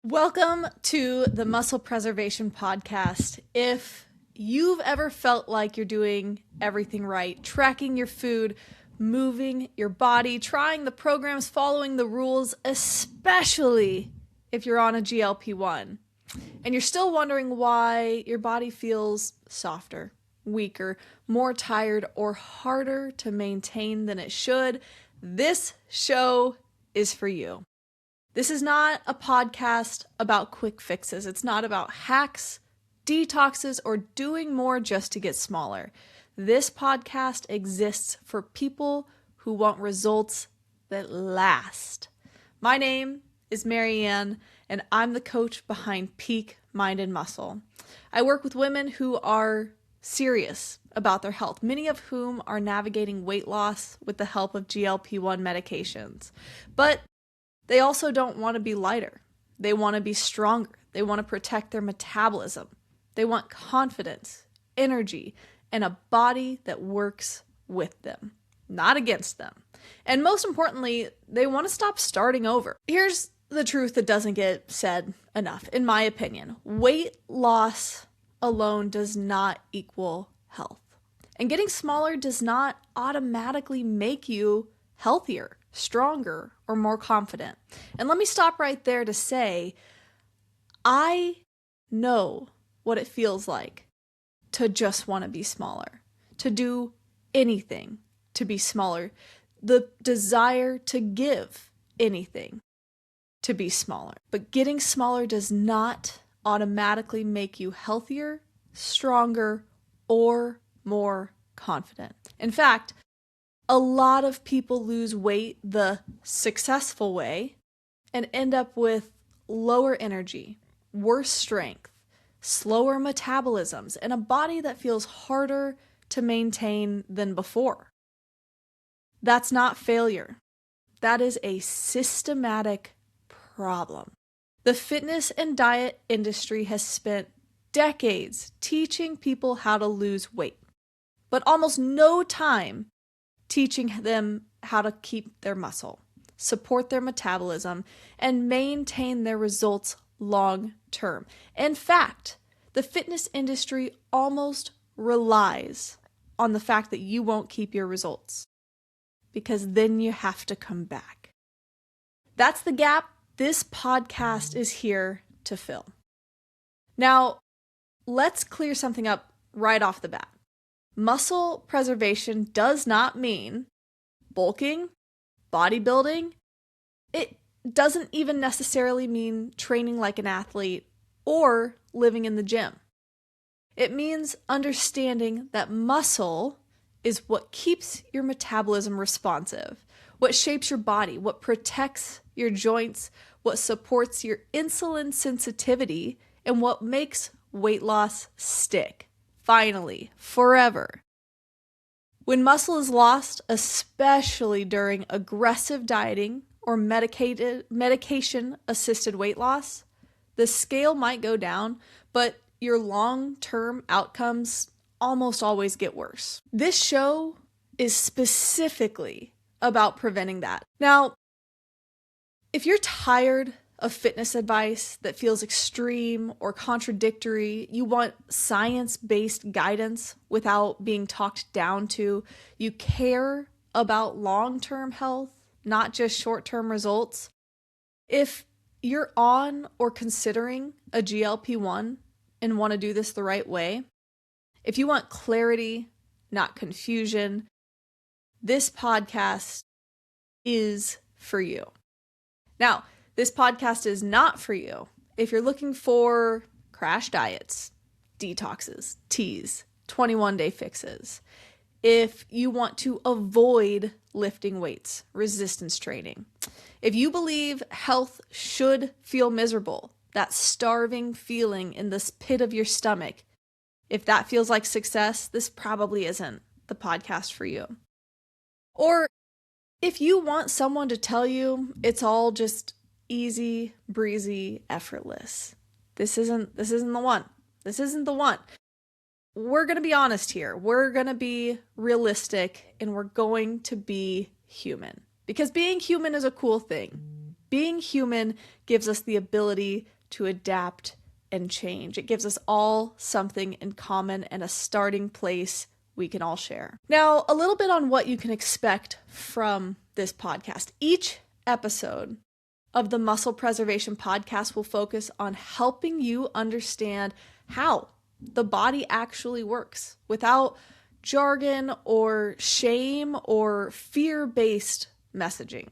Welcome to the Muscle Preservation Podcast. If you've ever felt like you're doing everything right, tracking your food, moving your body, trying the programs, following the rules, especially if you're on a GLP-1, and you're still wondering why your body feels softer, weaker, more tired, or harder to maintain than it should, this show is for you. This is not a podcast about quick fixes. It's not about hacks, detoxes, or doing more just to get smaller. This podcast exists for people who want results that last. My name is Marianne, and I'm the coach behind Peak Mind and Muscle. I work with women who are serious about their health, many of whom are navigating weight loss with the help of GLP-1 medications. But they also don't want to be lighter. They want to be stronger. They want to protect their metabolism. They want confidence, energy, and a body that works with them, not against them. And most importantly, they want to stop starting over. Here's the truth that doesn't get said enough, in my opinion. Weight loss alone does not equal health. And getting smaller does not automatically make you healthier, stronger, or more confident. And let me stop right there to say, I know what it feels like to just want to be smaller, to do anything to be smaller, the desire to give anything to be smaller. But getting smaller does not automatically make you healthier, stronger, or more confident. In fact, a lot of people lose weight the successful way and end up with lower energy, worse strength, slower metabolisms, and a body that feels harder to maintain than before. That's not failure. That is a systematic problem. The fitness and diet industry has spent decades teaching people how to lose weight, but almost no time teaching them how to keep their muscle, support their metabolism, and maintain their results long term. In fact, the fitness industry almost relies on the fact that you won't keep your results, because then you have to come back. That's the gap this podcast is here to fill. Now, let's clear something up right off the bat. Muscle preservation does not mean bulking, bodybuilding. It doesn't even necessarily mean training like an athlete or living in the gym. It means understanding that muscle is what keeps your metabolism responsive, what shapes your body, what protects your joints, what supports your insulin sensitivity, and what makes weight loss stick. Finally, forever. When muscle is lost, especially during aggressive dieting or medication-assisted weight loss, the scale might go down, but your long-term outcomes almost always get worse. This show is specifically about preventing that. Now, if you're tired of fitness advice that feels extreme or contradictory, you want science-based guidance without being talked down to, you care about long-term health, not just short-term results, if you're on or considering a GLP-1 and want to do this the right way, if you want clarity, not confusion, this podcast is for you. Now, this podcast is not for you if you're looking for crash diets, detoxes, teas, 21-day fixes. If you want to avoid lifting weights, resistance training. If you believe health should feel miserable, that starving feeling in this pit of your stomach, if that feels like success, this probably isn't the podcast for you. Or if you want someone to tell you it's all just easy, breezy, effortless, this isn't the one. This isn't the one. We're going to be honest here. We're going to be realistic, and we're going to be human. Because being human is a cool thing. Being human gives us the ability to adapt and change. It gives us all something in common and a starting place we can all share. Now, a little bit on what you can expect from this podcast. Each episode of the Muscle Preservation Podcast will focus on helping you understand how the body actually works without jargon or shame or fear-based messaging.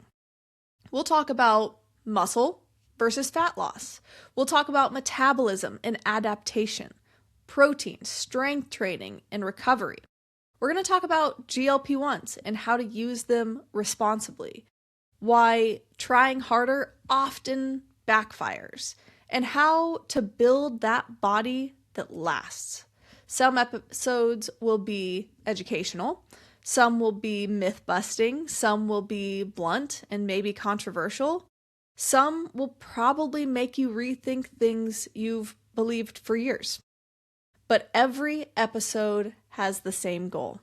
We'll talk about muscle versus fat loss. We'll talk about metabolism and adaptation, protein, strength training, and recovery. We're going to talk about GLP-1s and how to use them responsibly, why trying harder often backfires, and how to build that body that lasts. Some episodes will be educational, some will be myth-busting, some will be blunt and maybe controversial. Some will probably make you rethink things you've believed for years. But every episode has the same goal: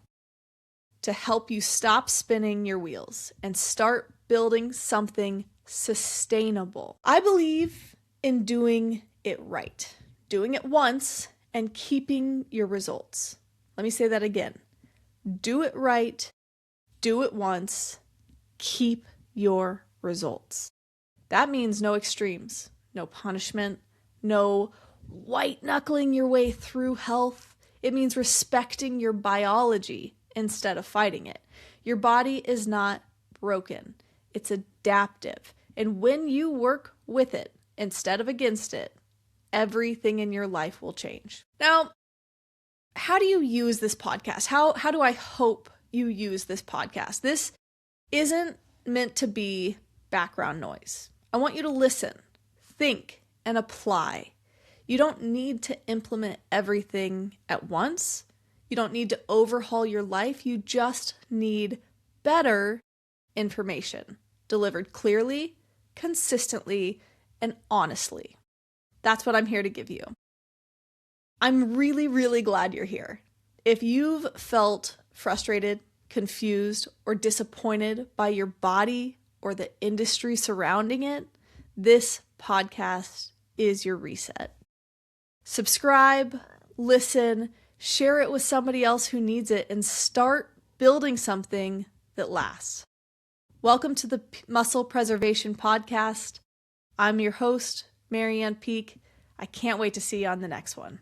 to help you stop spinning your wheels and start building something sustainable. I believe in doing it right, doing it once and keeping your results. Let me say that again. Do it right, do it once, keep your results. That means no extremes, no punishment, no white knuckling your way through health. It means respecting your biology instead of fighting it. Your body is not broken. It's adaptive. And when you work with it instead of against it, everything in your life will change. Now, how do you use this podcast? How do I hope you use this podcast? This isn't meant to be background noise. I want you to listen, think, and apply. You don't need to implement everything at once. You don't need to overhaul your life. You just need better information delivered clearly, consistently, and honestly. That's what I'm here to give you. I'm really, really glad you're here. If you've felt frustrated, confused, or disappointed by your body or the industry surrounding it, this podcast is your reset. Subscribe, listen, share it with somebody else who needs it, and start building something that lasts. Welcome to the Muscle Preservation Podcast. I'm your host, Marianne Peak. I can't wait to see you on the next one.